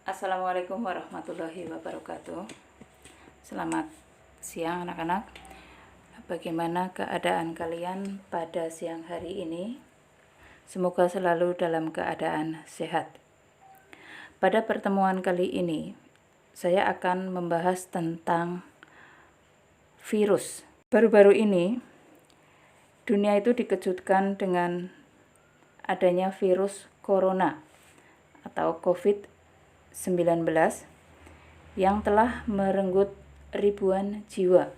Assalamualaikum warahmatullahi wabarakatuh. Selamat siang anak-anak. Bagaimana keadaan kalian pada siang hari ini? Semoga selalu dalam keadaan sehat. Pada pertemuan kali ini, saya akan membahas tentang virus. Baru-baru ini, dunia itu dikejutkan dengan adanya virus corona atau COVID-19 yang telah merenggut ribuan jiwa.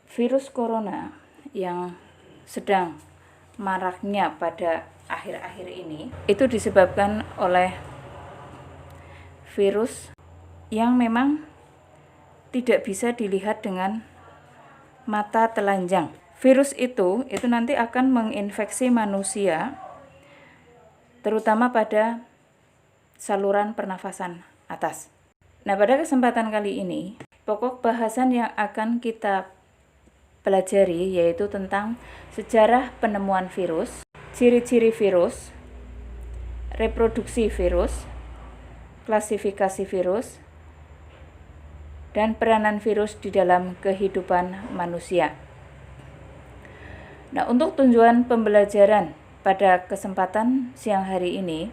Virus corona yang sedang maraknya pada akhir-akhir ini itu disebabkan oleh virus yang memang tidak bisa dilihat dengan mata telanjang. Virus itu nanti akan menginfeksi manusia, terutama pada saluran pernafasan atas. Nah, pada kesempatan kali ini, pokok bahasan yang akan kita pelajari yaitu tentang sejarah penemuan virus, ciri-ciri virus, reproduksi virus, klasifikasi virus, dan peranan virus di dalam kehidupan manusia. Nah, untuk tujuan pembelajaran pada kesempatan siang hari ini,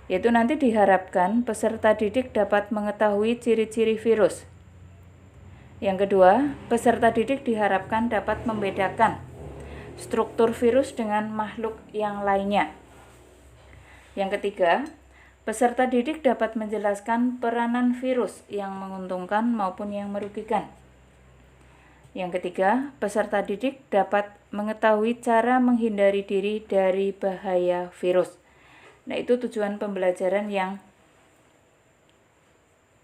yaitu nanti diharapkan peserta didik dapat mengetahui ciri-ciri virus. Yang kedua, peserta didik diharapkan dapat membedakan struktur virus dengan makhluk yang lainnya. Yang ketiga, peserta didik dapat menjelaskan peranan virus yang menguntungkan maupun yang merugikan. Yang ketiga, peserta didik dapat mengetahui cara menghindari diri dari bahaya virus. Nah, itu tujuan pembelajaran yang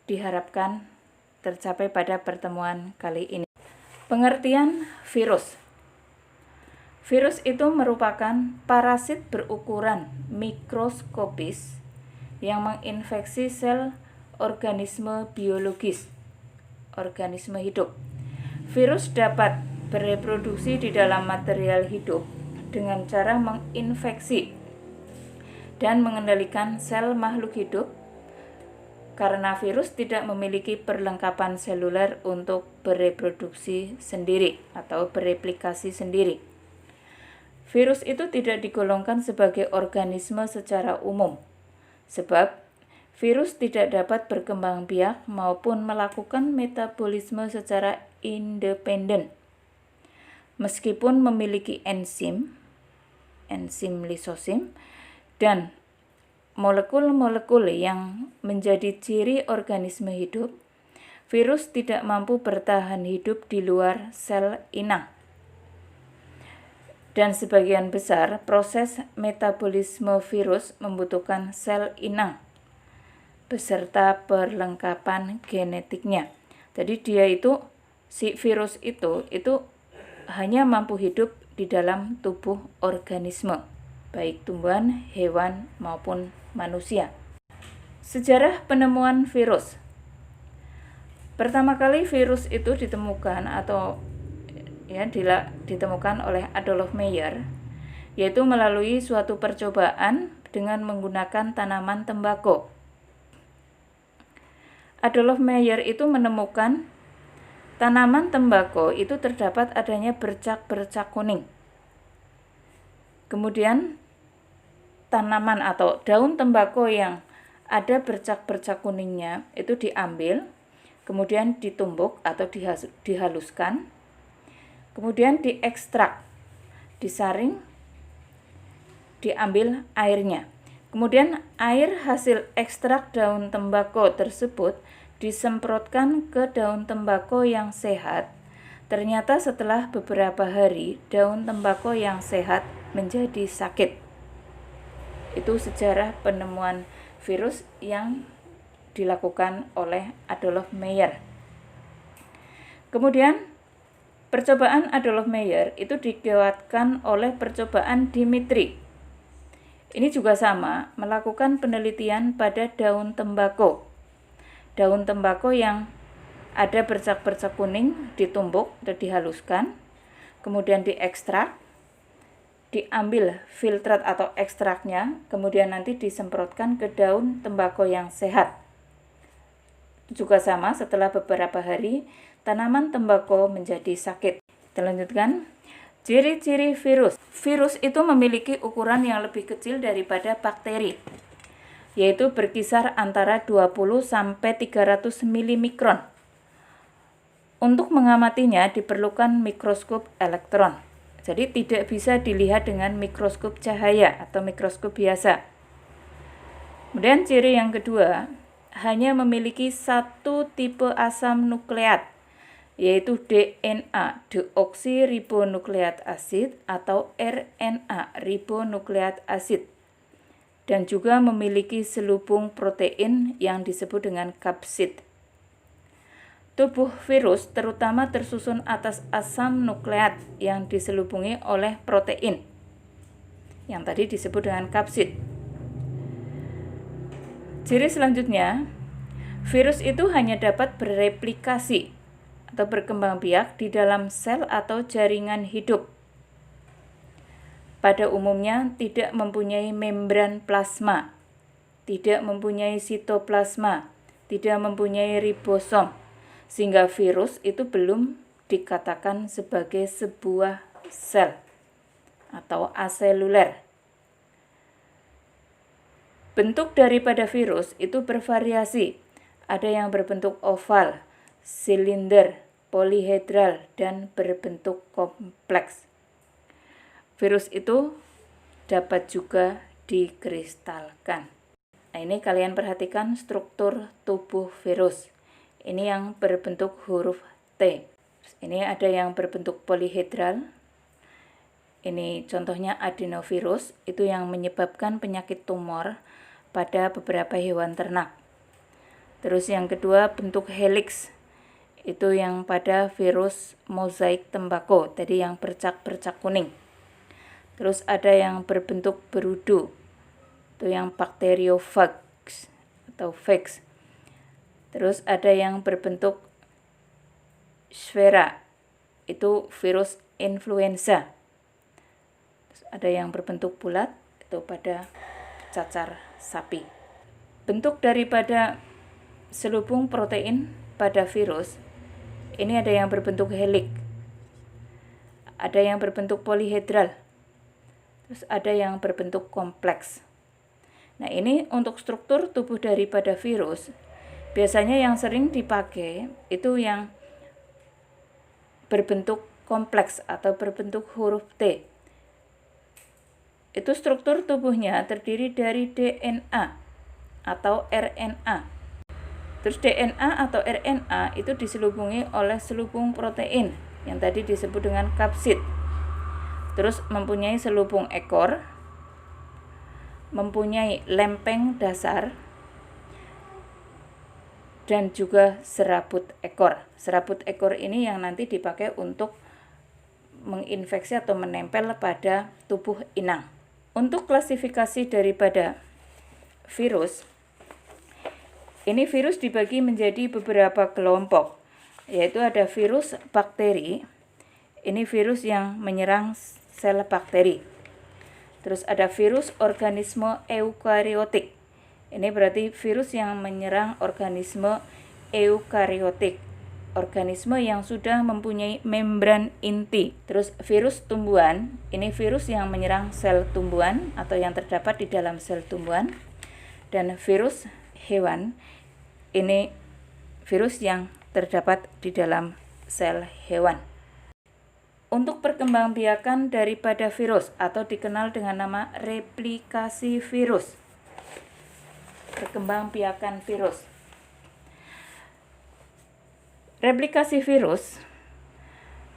diharapkan tercapai pada pertemuan kali ini. Pengertian virus. Virus itu merupakan parasit berukuran mikroskopis yang menginfeksi sel organisme biologis, organisme hidup. Virus dapat bereproduksi di dalam material hidup dengan cara menginfeksi dan mengendalikan sel makhluk hidup karena virus tidak memiliki perlengkapan seluler untuk bereproduksi sendiri atau bereplikasi sendiri. Virus itu tidak digolongkan sebagai organisme secara umum, sebab virus tidak dapat berkembang biak maupun melakukan metabolisme secara independen. Meskipun memiliki enzim lisosim, dan molekul-molekul yang menjadi ciri organisme hidup, virus tidak mampu bertahan hidup di luar sel inang. Dan sebagian besar proses metabolisme virus membutuhkan sel inang beserta perlengkapan genetiknya. Jadi si virus itu hanya mampu hidup di dalam tubuh organisme, baik tumbuhan, hewan, maupun manusia. Sejarah penemuan virus. Pertama kali virus itu ditemukan ditemukan oleh Adolf Meyer, yaitu melalui suatu percobaan dengan menggunakan tanaman tembakau. Adolf Meyer itu menemukan tanaman tembakau itu terdapat adanya bercak-bercak kuning. Kemudian tanaman atau daun tembakau yang ada bercak-bercak kuningnya itu diambil, kemudian ditumbuk atau dihaluskan, kemudian diekstrak, disaring, diambil airnya. Kemudian air hasil ekstrak daun tembakau tersebut disemprotkan ke daun tembakau yang sehat. Ternyata setelah beberapa hari, daun tembakau yang sehat menjadi sakit. Itu sejarah penemuan virus yang dilakukan oleh Adolf Meyer. Kemudian percobaan Adolf Meyer itu dikuatkan oleh percobaan Dimitri. Ini juga sama, melakukan penelitian pada daun tembakau. Daun tembakau yang ada bercak-bercak kuning ditumbuk atau dihaluskan, kemudian diekstrak, diambil filtrat atau ekstraknya, kemudian nanti disemprotkan ke daun tembakau yang sehat. Juga sama, setelah beberapa hari, tanaman tembakau menjadi sakit. Kita lanjutkan. Ciri-ciri virus. Virus itu memiliki ukuran yang lebih kecil daripada bakteri, yaitu berkisar antara 20 sampai 300 milimikron. Untuk mengamatinya diperlukan mikroskop elektron. Jadi tidak bisa dilihat dengan mikroskop cahaya atau mikroskop biasa. Kemudian ciri yang kedua, hanya memiliki satu tipe asam nukleat, yaitu DNA, deoksiribonukleat asid, atau RNA, ribonukleat asid, dan juga memiliki selubung protein yang disebut dengan kapsid. Tubuh virus terutama tersusun atas asam nukleat yang diselubungi oleh protein, yang tadi disebut dengan kapsid. Ciri selanjutnya, virus itu hanya dapat bereplikasi atau berkembang biak di dalam sel atau jaringan hidup. Pada umumnya tidak mempunyai membran plasma, tidak mempunyai sitoplasma, tidak mempunyai ribosom, sehingga virus itu belum dikatakan sebagai sebuah sel atau aseluler. Bentuk daripada virus itu bervariasi. Ada yang berbentuk oval, silinder, polihedral, dan berbentuk kompleks. Virus itu dapat juga dikristalkan. Nah, ini kalian perhatikan struktur tubuh virus. Ini yang berbentuk huruf T. Ini ada yang berbentuk polihedral. Ini contohnya adenovirus, itu yang menyebabkan penyakit tumor pada beberapa hewan ternak. Terus yang kedua bentuk helix, itu yang pada virus mozaik tembakau, tadi yang bercak-bercak kuning. Terus ada yang berbentuk berudu, itu yang bakteriofags atau fags. Terus ada yang berbentuk sfera, itu virus influenza. Terus ada yang berbentuk bulat, itu pada cacar sapi. Bentuk daripada selubung protein pada virus, ini ada yang berbentuk helix, ada yang berbentuk polihedral, terus ada yang berbentuk kompleks. Nah, ini untuk struktur tubuh daripada virus. Biasanya yang sering dipakai itu yang berbentuk kompleks atau berbentuk huruf T. Itu struktur tubuhnya terdiri dari DNA atau RNA. Terus DNA atau RNA itu diselubungi oleh selubung protein yang tadi disebut dengan kapsid. Terus mempunyai selubung ekor, mempunyai lempeng dasar, dan juga serabut ekor. Serabut ekor ini yang nanti dipakai untuk menginfeksi atau menempel pada tubuh inang. Untuk klasifikasi daripada virus, ini virus dibagi menjadi beberapa kelompok, yaitu ada virus bakteri. Ini virus yang menyerang sel bakteri. Terus ada virus organisme eukariotik. Ini berarti virus yang menyerang organisme eukariotik, organisme yang sudah mempunyai membran inti. Terus virus tumbuhan, ini virus yang menyerang sel tumbuhan atau yang terdapat di dalam sel tumbuhan. Dan virus hewan, ini virus yang terdapat di dalam sel hewan. Untuk perkembangbiakan daripada virus atau dikenal dengan nama replikasi virus. Perkembangbiakan virus. Replikasi virus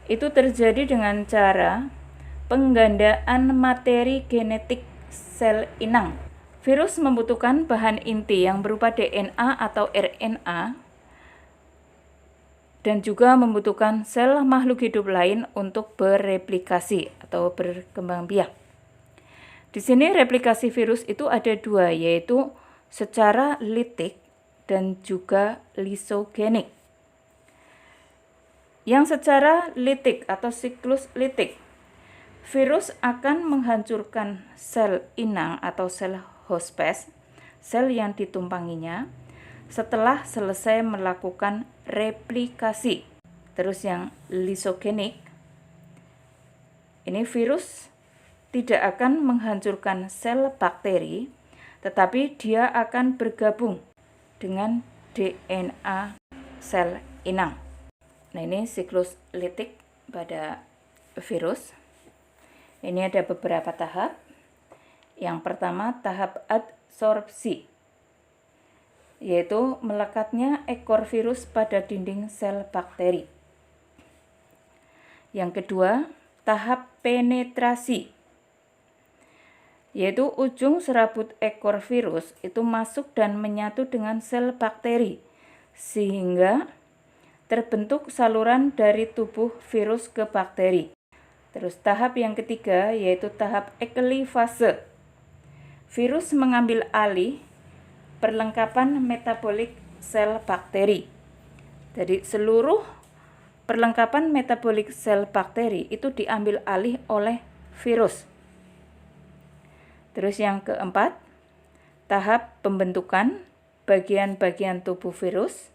itu terjadi dengan cara penggandaan materi genetik sel inang. Virus membutuhkan bahan inti yang berupa DNA atau RNA dan juga membutuhkan sel makhluk hidup lain untuk bereplikasi atau berkembang biak. Di sini replikasi virus itu ada dua, yaitu secara litik dan juga lisogenik. Yang secara litik atau siklus litik, Virus akan menghancurkan sel inang atau sel hospes, sel yang ditumpanginya, setelah selesai melakukan replikasi. Terus yang lisogenik, ini virus tidak akan menghancurkan sel bakteri, tetapi dia akan bergabung dengan DNA sel inang. Nah, ini siklus litik pada virus. Ini ada beberapa tahap. Yang pertama, tahap adsorpsi, yaitu melekatnya ekor virus pada dinding sel bakteri. Yang kedua, tahap penetrasi, yaitu ujung serabut ekor virus itu masuk dan menyatu dengan sel bakteri, sehingga terbentuk saluran dari tubuh virus ke bakteri. Terus tahap yang ketiga yaitu tahap eklifase. Virus mengambil alih perlengkapan metabolik sel bakteri. Jadi seluruh perlengkapan metabolik sel bakteri itu diambil alih oleh virus. Terus yang keempat, tahap pembentukan bagian-bagian tubuh virus.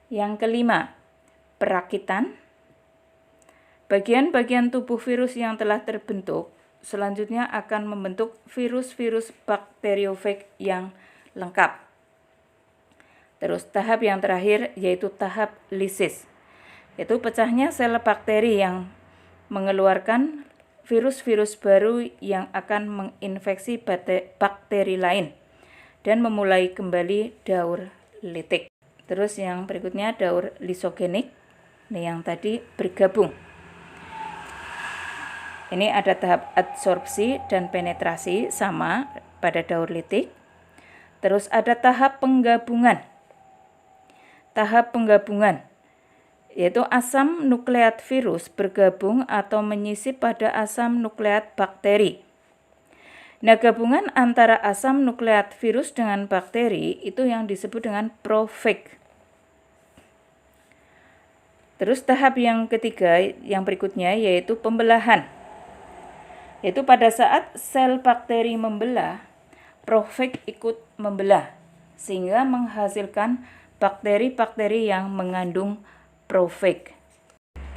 Yang kelima, perakitan. Bagian-bagian tubuh virus yang telah terbentuk selanjutnya akan membentuk virus-virus bakteriofag yang lengkap. Terus tahap yang terakhir yaitu tahap lisis, yaitu pecahnya sel bakteri yang mengeluarkan virus-virus baru yang akan menginfeksi bakteri lain dan memulai kembali daur litik. Terus yang berikutnya daur lisogenik, ini yang tadi bergabung. Ini ada tahap adsorpsi dan penetrasi sama pada daur litik. Terus ada tahap penggabungan. Tahap penggabungan yaitu asam nukleat virus bergabung atau menyisip pada asam nukleat bakteri. Nah, gabungan antara asam nukleat virus dengan bakteri itu yang disebut dengan profag. Terus tahap yang ketiga, yang berikutnya yaitu pembelahan. Yaitu pada saat sel bakteri membelah, profag ikut membelah, sehingga menghasilkan bakteri-bakteri yang mengandung profag.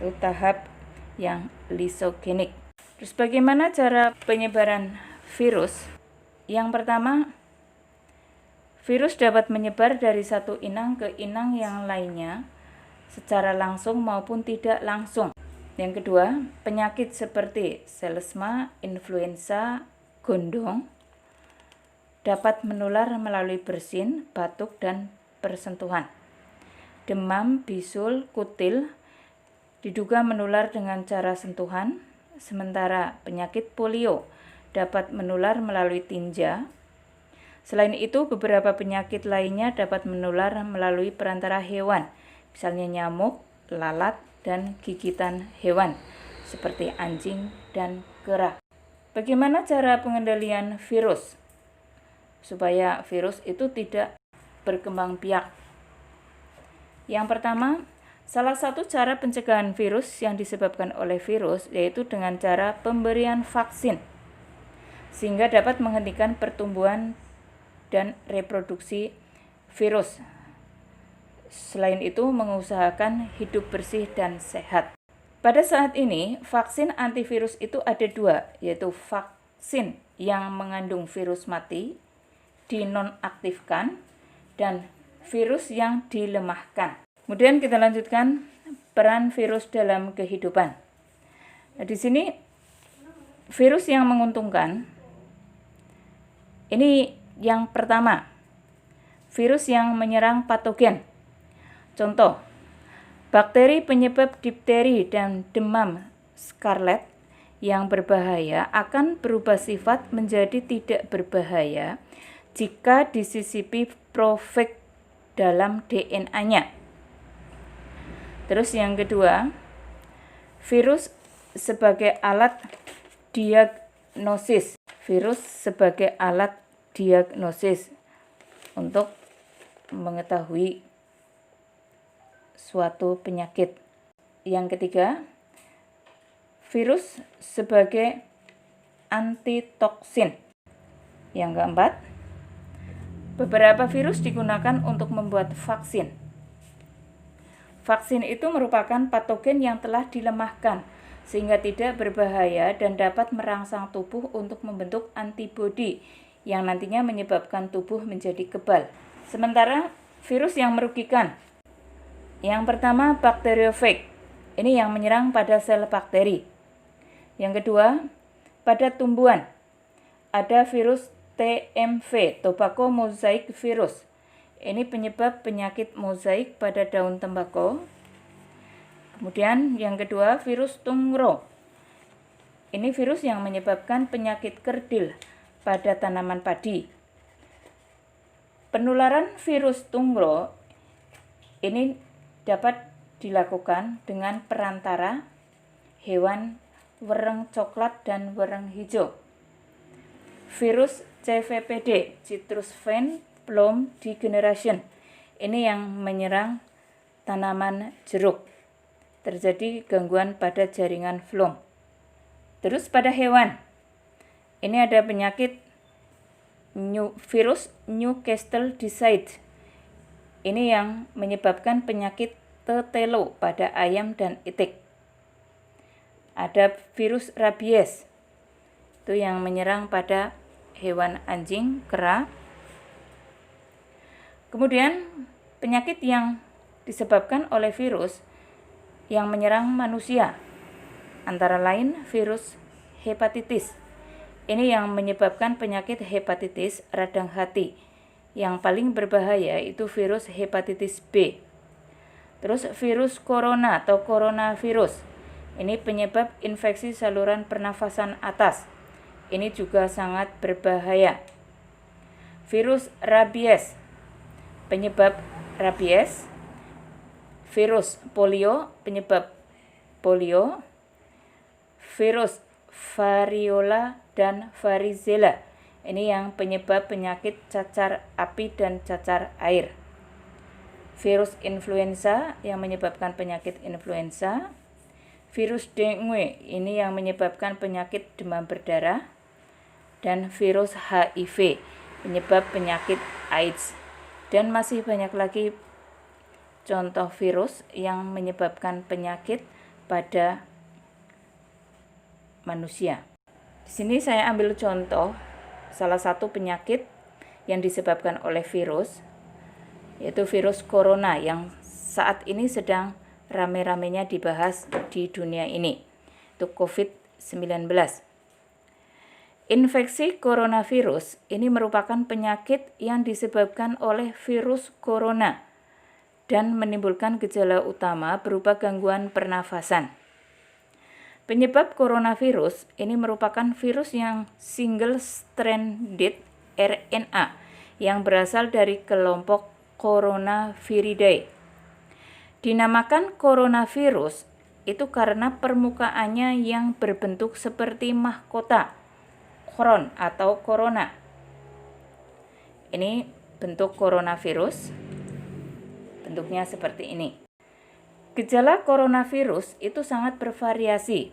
Itu tahap yang lisogenik. Terus bagaimana cara penyebaran virus? Yang pertama, virus dapat menyebar dari satu inang ke inang yang lainnya secara langsung maupun tidak langsung. Yang kedua, penyakit seperti selesma, influenza, gondong dapat menular melalui bersin, batuk, dan persentuhan. Demam, bisul, kutil diduga menular dengan cara sentuhan, sementara penyakit polio dapat menular melalui tinja. Selain itu, beberapa penyakit lainnya dapat menular melalui perantara hewan, misalnya nyamuk, lalat, dan gigitan hewan seperti anjing dan kera. Bagaimana cara pengendalian virus supaya virus itu tidak berkembang biak? Yang pertama, salah satu cara pencegahan virus yang disebabkan oleh virus yaitu dengan cara pemberian vaksin, sehingga dapat menghentikan pertumbuhan dan reproduksi virus. Selain itu, mengusahakan hidup bersih dan sehat. Pada saat ini, vaksin antivirus itu ada dua, yaitu vaksin yang mengandung virus mati, dinonaktifkan, dan virus yang dilemahkan. Kemudian kita lanjutkan peran virus dalam kehidupan. Nah, di sini virus yang menguntungkan, ini yang pertama, virus yang menyerang patogen. Contoh, bakteri penyebab difteri dan demam scarlet yang berbahaya akan berubah sifat menjadi tidak berbahaya jika disisipi profag dalam DNA-nya. Terus yang kedua, virus sebagai alat diagnosis. Virus sebagai alat diagnosis untuk mengetahui suatu penyakit. Yang ketiga, virus sebagai antitoksin. Yang keempat, beberapa virus digunakan untuk membuat vaksin. Vaksin itu merupakan patogen yang telah dilemahkan sehingga tidak berbahaya dan dapat merangsang tubuh untuk membentuk antibodi yang nantinya menyebabkan tubuh menjadi kebal. Sementara virus yang merugikan, yang pertama bakteriofag, ini yang menyerang pada sel bakteri. Yang kedua, pada tumbuhan, ada virus TMV, tobacco mosaic virus. Ini penyebab penyakit mozaik pada daun tembakau. Kemudian yang kedua, virus tungro. Ini virus yang menyebabkan penyakit kerdil pada tanaman padi. Penularan virus tungro ini dapat dilakukan dengan perantara hewan wereng coklat dan wereng hijau. Virus CVPD, Citrus Vine Plum Degeneration, ini yang menyerang tanaman jeruk. Terjadi gangguan pada jaringan flum. Terus pada hewan, ini ada penyakit virus Newcastle disease. Ini yang menyebabkan penyakit tetelo pada ayam dan itik. Ada virus rabies, itu yang menyerang pada hewan anjing, kera. Kemudian penyakit yang disebabkan oleh virus yang menyerang manusia, antara lain virus hepatitis. Ini yang menyebabkan penyakit hepatitis radang hati. Yang paling berbahaya itu virus hepatitis B. Terus virus corona atau coronavirus. Ini penyebab infeksi saluran pernafasan atas. Ini juga sangat berbahaya. Virus rabies, penyebab rabies. Virus polio, penyebab polio. Virus variola dan varicella, ini yang penyebab penyakit cacar api dan cacar air. Virus influenza yang menyebabkan penyakit influenza. Virus dengue, ini yang menyebabkan penyakit demam berdarah. Dan virus HIV, penyebab penyakit AIDS. Dan masih banyak lagi contoh virus yang menyebabkan penyakit pada manusia. Di sini saya ambil contoh salah satu penyakit yang disebabkan oleh virus, yaitu virus corona yang saat ini sedang rame-ramenya dibahas di dunia ini, itu COVID-19. Infeksi coronavirus ini merupakan penyakit yang disebabkan oleh virus corona dan menimbulkan gejala utama berupa gangguan pernafasan. Penyebab coronavirus ini merupakan virus yang single-stranded RNA yang berasal dari kelompok Coronaviridae. Dinamakan coronavirus itu karena permukaannya yang berbentuk seperti mahkota, koron atau corona. Ini bentuk coronavirus, bentuknya seperti ini. Gejala coronavirus itu sangat bervariasi,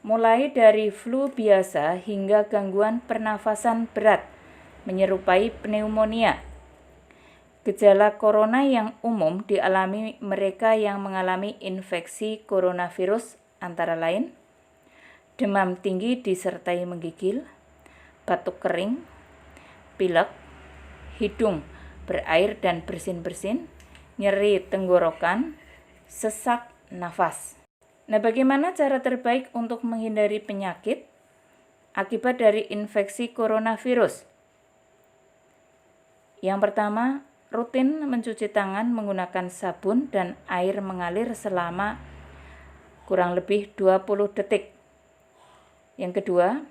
mulai dari flu biasa hingga gangguan pernafasan berat, menyerupai pneumonia. Gejala corona yang umum dialami mereka yang mengalami infeksi coronavirus antara lain demam tinggi disertai menggigil, batuk kering, pilek, hidung berair dan bersin-bersin, nyeri tenggorokan, sesak nafas. Nah, bagaimana cara terbaik untuk menghindari penyakit akibat dari infeksi coronavirus? Yang pertama, rutin mencuci tangan menggunakan sabun dan air mengalir selama kurang lebih 20 detik. Yang kedua,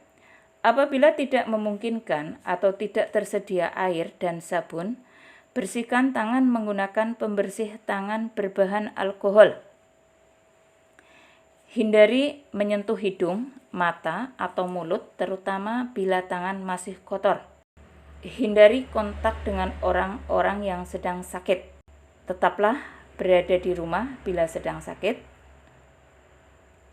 apabila tidak memungkinkan atau tidak tersedia air dan sabun, bersihkan tangan menggunakan pembersih tangan berbahan alkohol. Hindari menyentuh hidung, mata, atau mulut, terutama bila tangan masih kotor. Hindari kontak dengan orang-orang yang sedang sakit. Tetaplah berada di rumah bila sedang sakit.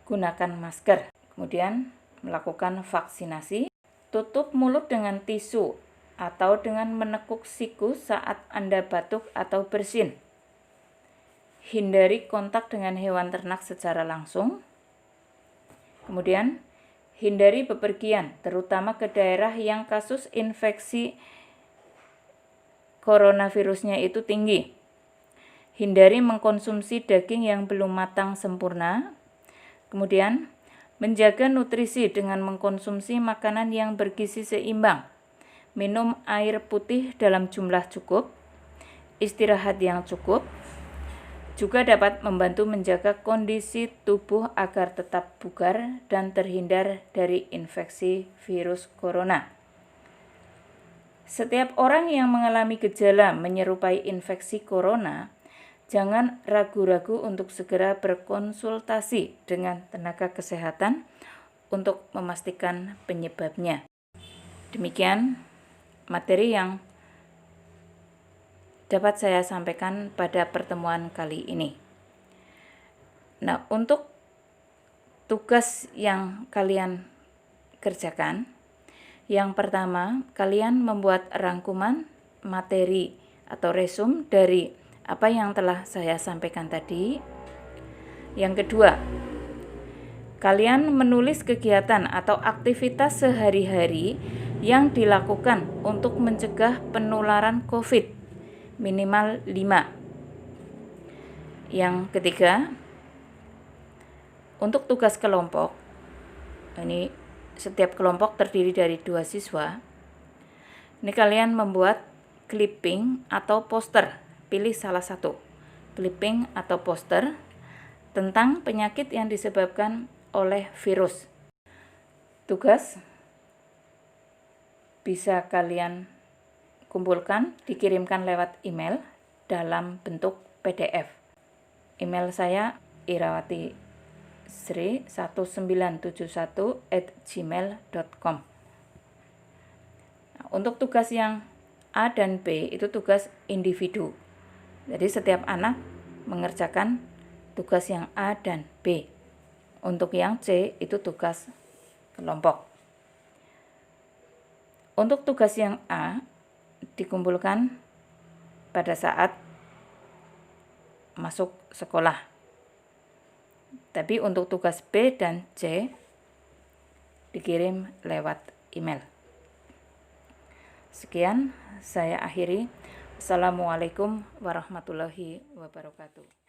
Gunakan masker. Kemudian melakukan vaksinasi. Tutup mulut dengan tisu atau dengan menekuk siku saat Anda batuk atau bersin. Hindari kontak dengan hewan ternak secara langsung. Kemudian, hindari bepergian, terutama ke daerah yang kasus infeksi coronavirusnya itu tinggi. Hindari mengkonsumsi daging yang belum matang sempurna. Kemudian, menjaga nutrisi dengan mengkonsumsi makanan yang bergizi seimbang. Minum air putih dalam jumlah cukup. Istirahat yang cukup. Juga dapat membantu menjaga kondisi tubuh agar tetap bugar dan terhindar dari infeksi virus corona. Setiap orang yang mengalami gejala menyerupai infeksi corona, jangan ragu-ragu untuk segera berkonsultasi dengan tenaga kesehatan untuk memastikan penyebabnya. Demikian materi yang dapat saya sampaikan pada pertemuan kali ini. Nah, untuk tugas yang kalian kerjakan, yang pertama, kalian membuat rangkuman materi atau resume dari apa yang telah saya sampaikan tadi. Yang kedua, kalian menulis kegiatan atau aktivitas sehari-hari yang dilakukan untuk mencegah penularan COVID, minimal 5. Yang ketiga, untuk tugas kelompok, ini setiap kelompok terdiri dari 2 siswa. Ini kalian membuat clipping atau poster, pilih salah satu, clipping atau poster tentang penyakit yang disebabkan oleh virus. Tugas bisa kalian kumpulkan, dikirimkan lewat email dalam bentuk PDF. Email saya irawati1971@gmail.com. Nah, untuk tugas yang A dan B itu tugas individu. Jadi setiap anak mengerjakan tugas yang A dan B. Untuk yang C itu tugas kelompok. Untuk tugas yang A dikumpulkan pada saat masuk sekolah. Tapi untuk tugas B dan C dikirim lewat email. Sekian, saya akhiri. Assalamualaikum warahmatullahi wabarakatuh.